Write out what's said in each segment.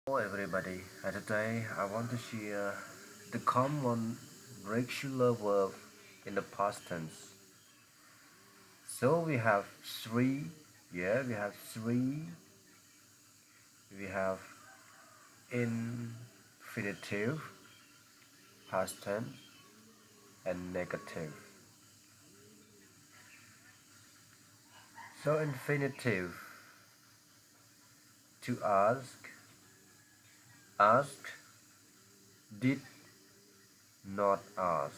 Hello everybody, today I want to share the common regular verb in the past tense. So we have three, we have three, we have infinitive, past tense, and negative. So infinitive, to ask, asked, did not ask.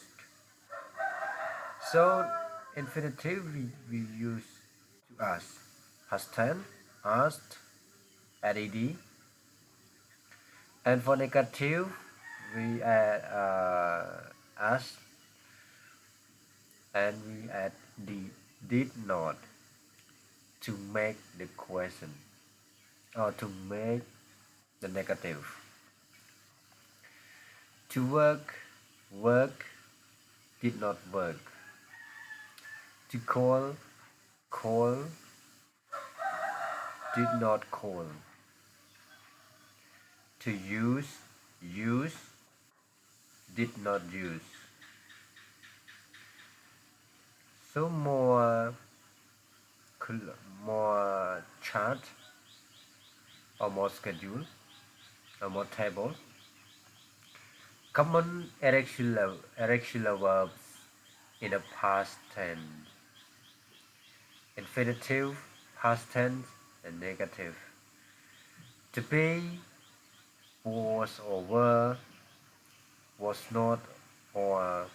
So infinitive we use to ask. Past tense, asked, add, and for negative we add us and we add the did not to make the question or to make the negative. To work, work, did not work. To call, call, did not call. To use, did not use. So more chart or more schedule or more table. Common irregular verbs in the past tense. Infinitive, past tense, and negative. To be, was or were, was not or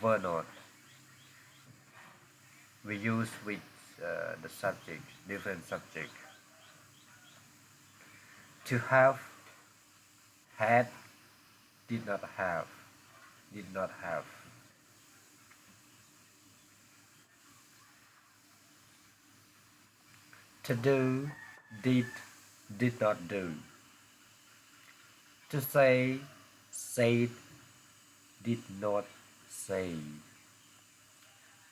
were not. We use with the subject, different subject. To have, had, did not have, did not have. To do, did not do. To say, said, did not say.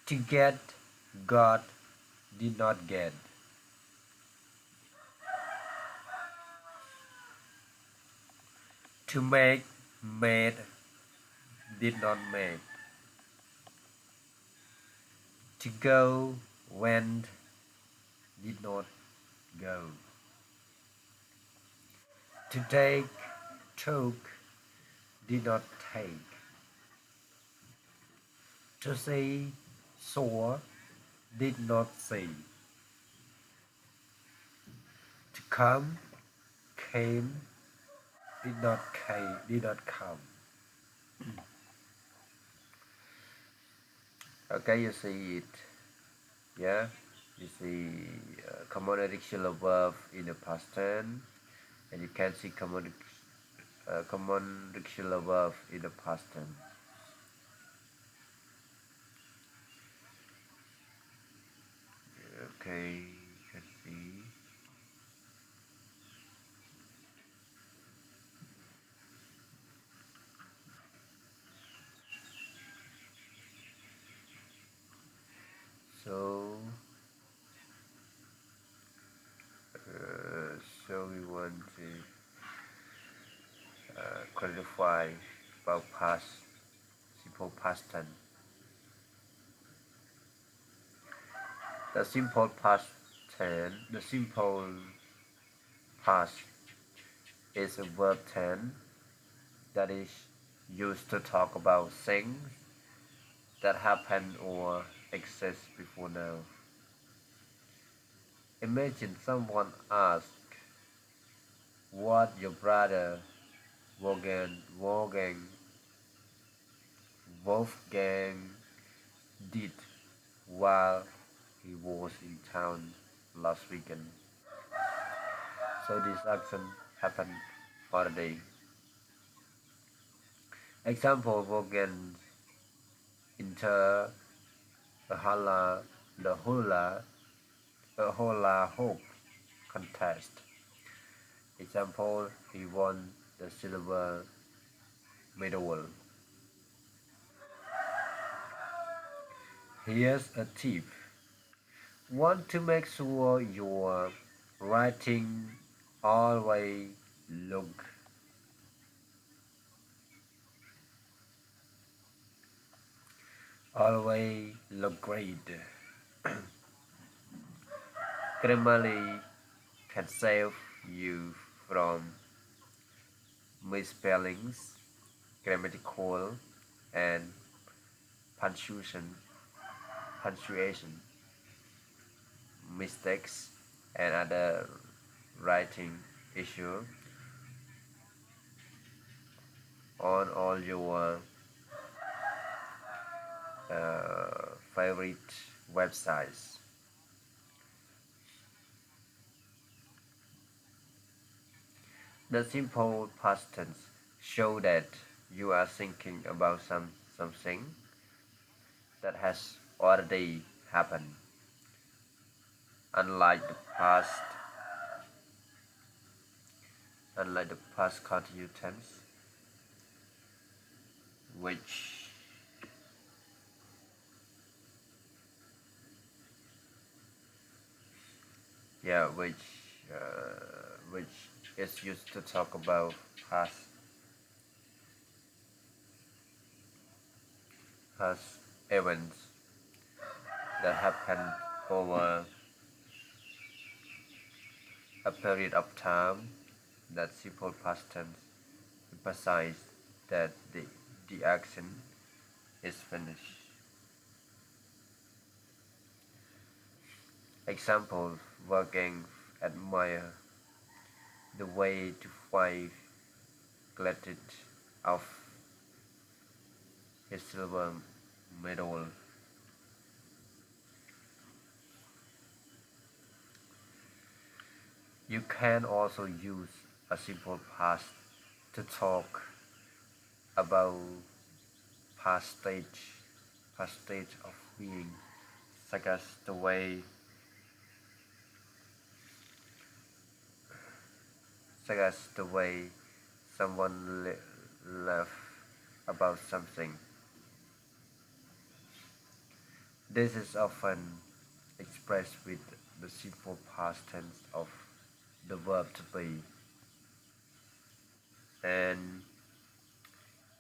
To get, got, did not get. To make, made, did not make. To go, went, did not go. To take, took, did not take. To see, saw, did not see. To come, came, did not come. Okay, you see it. Yeah, you see common irregular verb in the past tense, and you can see common irregular verb in the past tense. Okay, you can see. So, so we want to clarify about past, simple past tense. The simple past tense, the simple past is a verb tense that is used to talk about things that happen or exist before now. Imagine someone asks what your brother Wolfgang did while he was in town last weekend. So this action happened for a day. Example: Wolfgang enter a hula hoop contest. Example: he won the silver medal. Here's a tip. Want to make sure you're writing always look. Always look great. Grammarly can save you from misspellings, grammatical and punctuation, punctuation mistakes, and other writing issues on all your favorite websites. The simple past tense show that you are thinking about something that has already happened, unlike the past unlike the past continuous tense, which yeah which is used to talk about past past events that happened over a period of time. That simple past tense emphasize that the action is finished. Example: Wolfgang admire the way to wife glinted of his silver medal. You can also use a simple past to talk about past stage, past state of being, such as the way, such as the way someone left about something. This is often expressed with the simple past tense of the verb to be and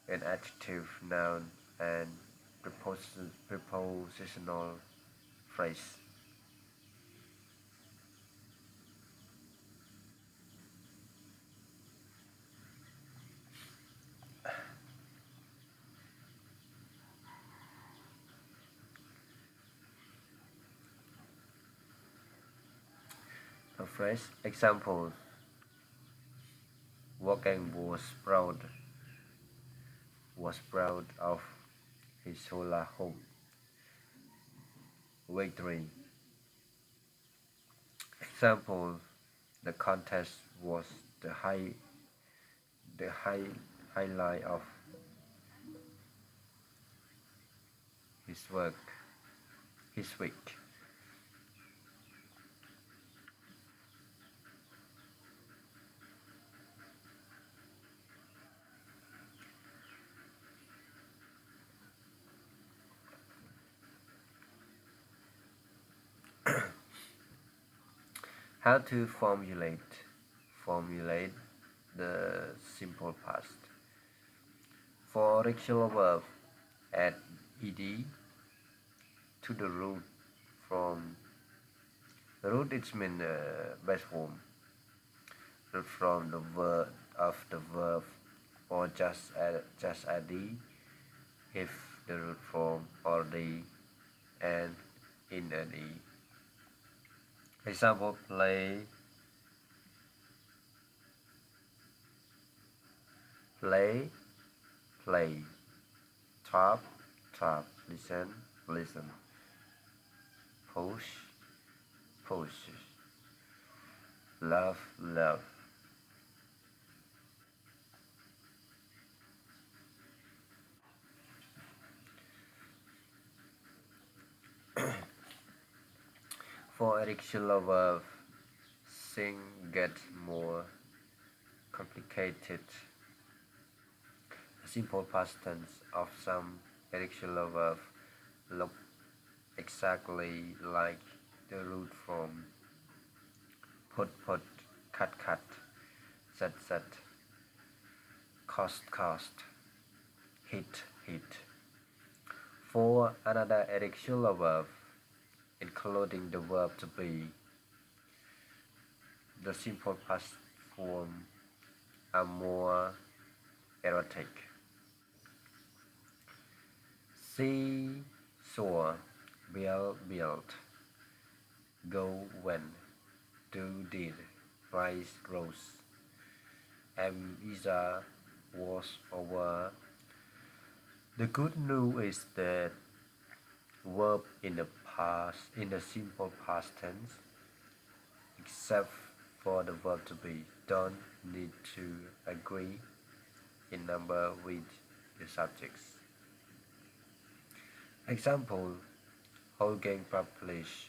an adjective, noun, and prepositional phrase. A phrase example: Wolfgang was proud of his hula hoop victory. Example: the contest was the highlight of his work his week. How to formulate the simple past. For regular verb, add ed to the root from the root it's mean base form root from the verb of the verb, or just add d if the root form already and in an e. Example: play, play, top, top, listen, push, push, love, love. For irregular verb, things get more complicated. A simple past tense of some irregular verb look exactly like the root form put, cut, cut. set, cost, hit. For another additional verb, including the verb to be, the simple past form are more erotic. See, saw, built, go, went, do, did, rise, rose, am, is, was, or were. The good news is that verb in the simple past tense, except for the verb to be, don't need to agree in number with the subjects. Example: Wolfgang polish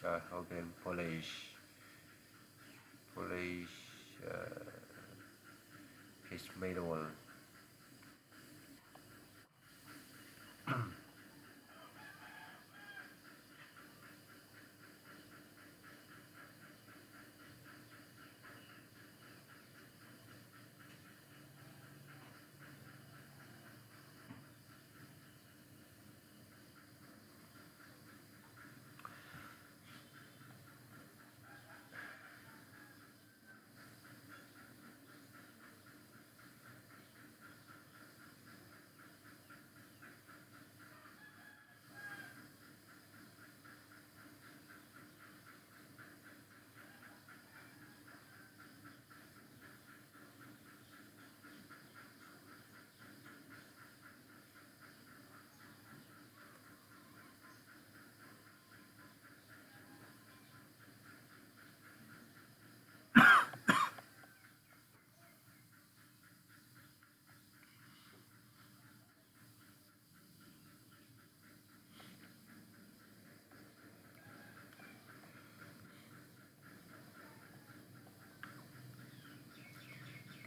his medal.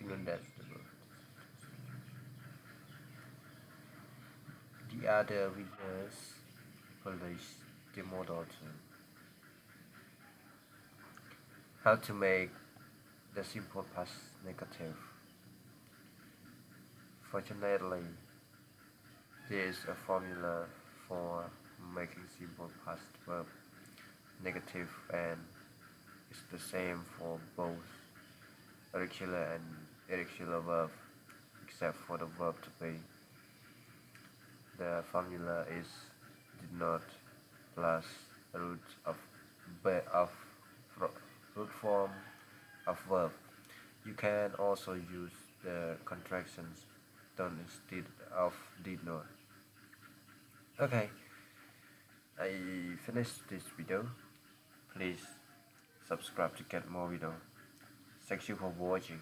Glinted. The other readers polish the model too. How to make the simple past negative. Fortunately, there is a formula for making simple past verb negative, and it's the same for both irregular and irregular verb, except for the verb to be. The formula is did not plus root of of root form of verb. You can also use the contractions done instead of did not. Okay, I finished this video. Please subscribe to get more video. Thank you for watching.